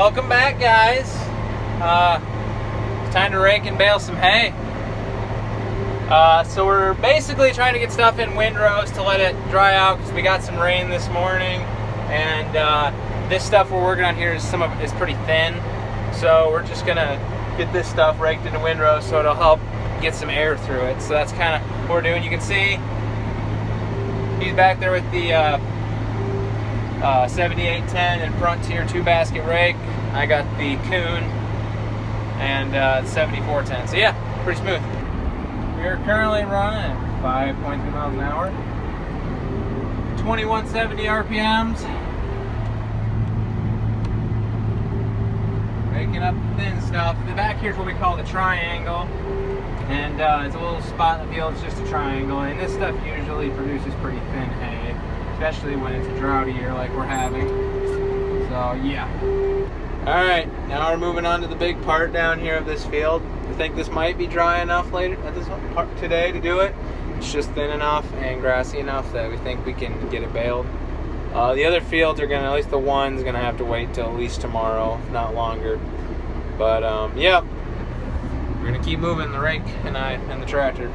Welcome back, guys. It's time to rake and bale some hay. So we're basically trying to get stuff in windrows to let it dry out because we got some rain this morning, and this stuff we're working on here is pretty thin. So we're just gonna get this stuff raked into windrows so it'll help get some air through it. So that's kind of what we're doing. You can see he's back there with the 7810 and Frontier 2-basket rake. I got the Coon and 7410. So yeah, pretty smooth. We are currently running at 5.3 miles an hour, 2170 RPMs. Raking up the thin stuff. The back here is what we call the triangle, and it's a little spot in the field. It's just a triangle, and this stuff usually produces pretty thin hay, especially when it's a droughty year like we're having. So yeah. All right, now we're moving on to the big part down here of this field. I think this might be dry enough later at this part today to do it. It's just thin enough and grassy enough that we think we can get it baled. The other fields are gonna, at least the one's gonna have to wait till at least tomorrow, if not longer. But yeah, we're gonna keep moving the rake and the tractor.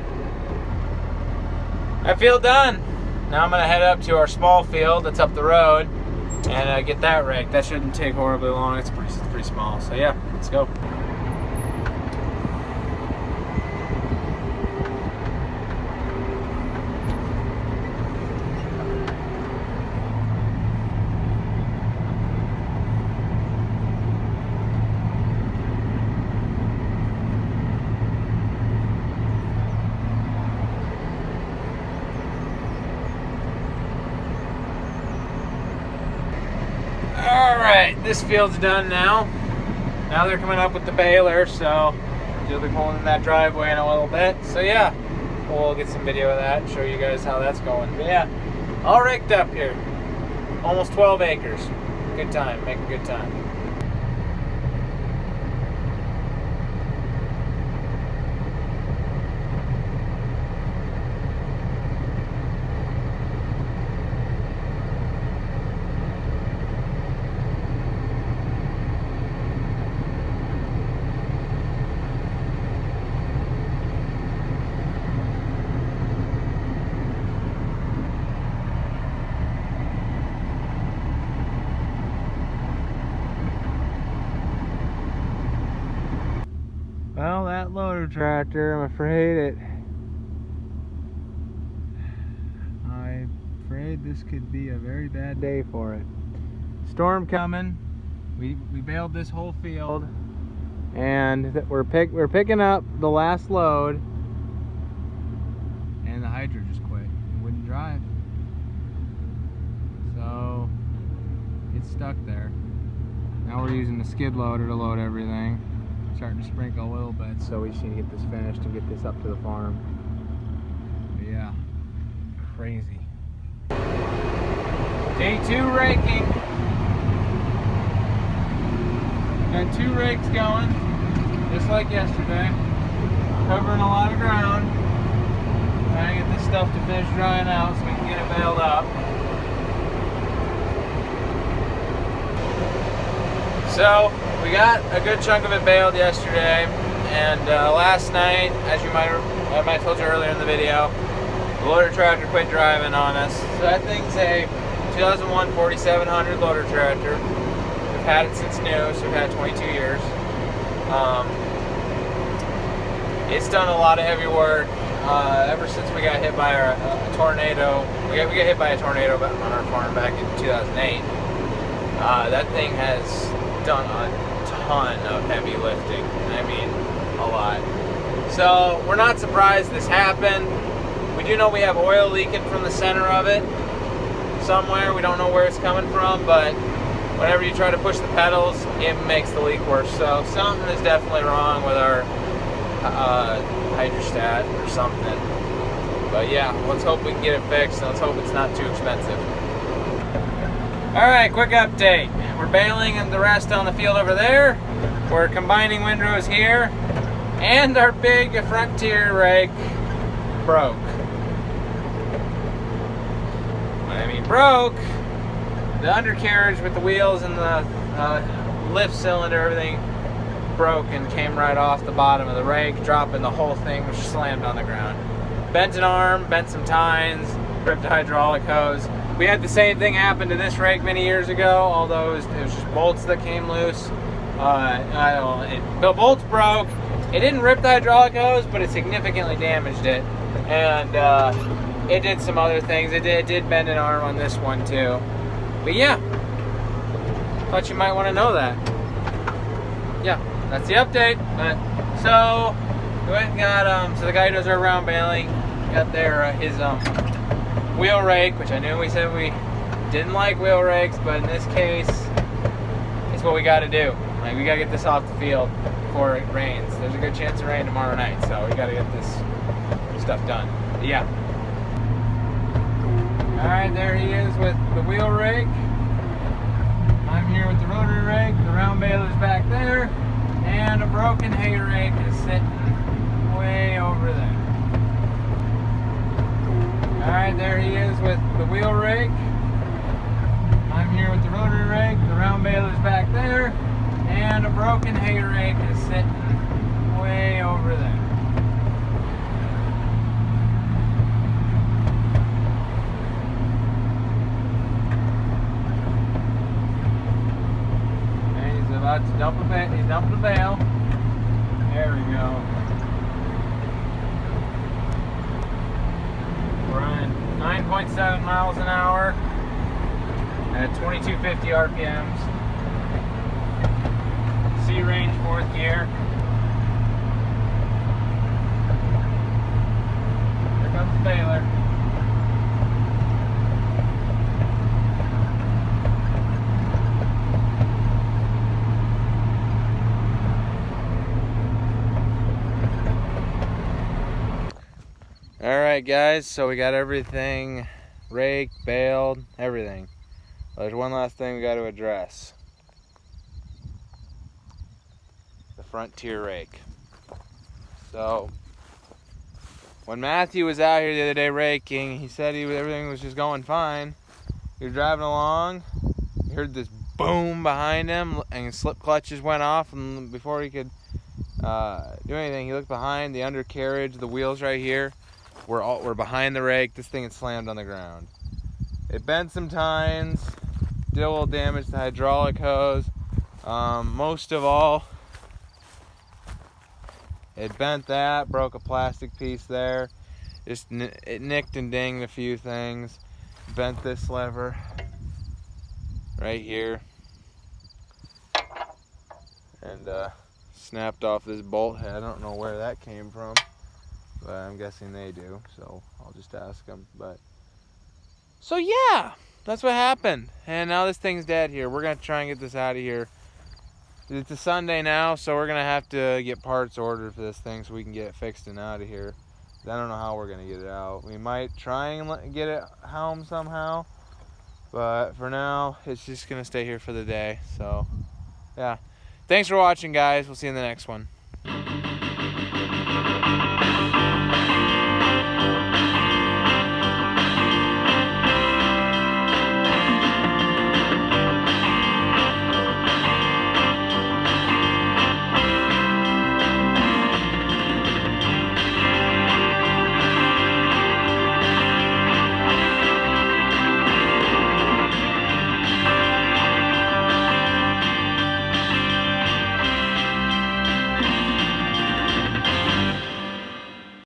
That field done. Now I'm gonna head up to our small field that's up the road and get that raked. That shouldn't take horribly long. It's pretty small. So yeah, let's go. Alright, this field's done now. Now they're coming up with the baler, so you'll be pulling in that driveway in a little bit. So yeah, we'll get some video of that and show you guys how that's going. But yeah, all raked up here. Almost 12 acres. Good time, make a good time. Well, that loader tractor, I'm afraid this could be a very bad day for it. Storm coming. We baled this whole field, and we're picking up the last load, and the hydro just quit. It wouldn't drive. So it's stuck there. Now we're using the skid loader to load everything. Starting to sprinkle a little bit, so we just need to get this finished and get this up to the farm. But yeah, crazy. Day 2 raking. Got 2 rakes going, just like yesterday. Covering a lot of ground. Trying to get this stuff to finish drying out so we can get it baled up. So we got a good chunk of it baled yesterday, and last night, as I might have told you earlier in the video, the loader tractor quit driving on us. So that thing's a 2001 4700 loader tractor. We've had it since new, so we've had it 22 years. It's done a lot of heavy work ever since we got hit by a tornado. We got hit by a tornado on our farm back in 2008. That thing has done a ton of heavy lifting. I mean, a lot. So we're not surprised this happened. We do know we have oil leaking from the center of it somewhere. We don't know where it's coming from, but whenever you try to push the pedals, it makes the leak worse. So something is definitely wrong with our hydrostat or something. But yeah, let's hope we can get it fixed, and let's hope it's not too expensive. Alright, quick update. We're baling and the rest on the field over there. We're combining windrows here. And our big Frontier rake broke. When I mean broke, the undercarriage with the wheels and the lift cylinder, everything broke and came right off the bottom of the rake, dropping the whole thing, which slammed on the ground. Bent an arm, bent some tines, ripped a hydraulic hose. We had the same thing happen to this rake many years ago, although it was just bolts that came loose. The bolts broke. It didn't rip the hydraulic hose, but it significantly damaged it. And it did some other things. It did bend an arm on this one too. But yeah, thought you might want to know that. Yeah, that's the update. But so we went and got so the guy who does our round baling got their his wheel rake, which I knew we said we didn't like wheel rakes, but in this case, it's what we got to do. Like, we got to get this off the field before it rains. There's a good chance of rain tomorrow night, so we got to get this stuff done. But yeah. All right, there he is with the wheel rake. I'm here with the rotary rake. The round baler's back there, and a broken hay rake is sitting way over there. All right, there he is with the wheel rake. I'm here with the rotary rake. The round baler's back there, and a broken hay rake is sitting way over there. And he's about to dump a bale. He's dumping a bale. There we go. We're running 9.7 miles an hour at 2250 RPMs. C range 4th gear. Here comes the baler. Alright guys, so we got everything raked, baled, everything. There's one last thing we got to address. The front tier rake. So, when Matthew was out here the other day raking, he said everything was just going fine. He was driving along, he heard this boom behind him, and his slip clutches went off, and before he could do anything, he looked behind, the undercarriage, the wheels right here, were behind the rake. This thing had slammed on the ground. It bent some tines, did a little damage to the hydraulic hose. Most of all, it bent that, broke a plastic piece there. It nicked and dinged a few things. Bent this lever right here. And snapped off this bolt head. I don't know where that came from, but I'm guessing they do, so I'll just ask them. But so yeah, that's what happened. And now this thing's dead here. We're gonna try and get this out of here. It's a Sunday now, so we're gonna have to get parts ordered for this thing so we can get it fixed and out of here. I don't know how we're gonna get it out. We might try and get it home somehow, but for now, it's just gonna stay here for the day. So yeah, thanks for watching, guys. We'll see you in the next one.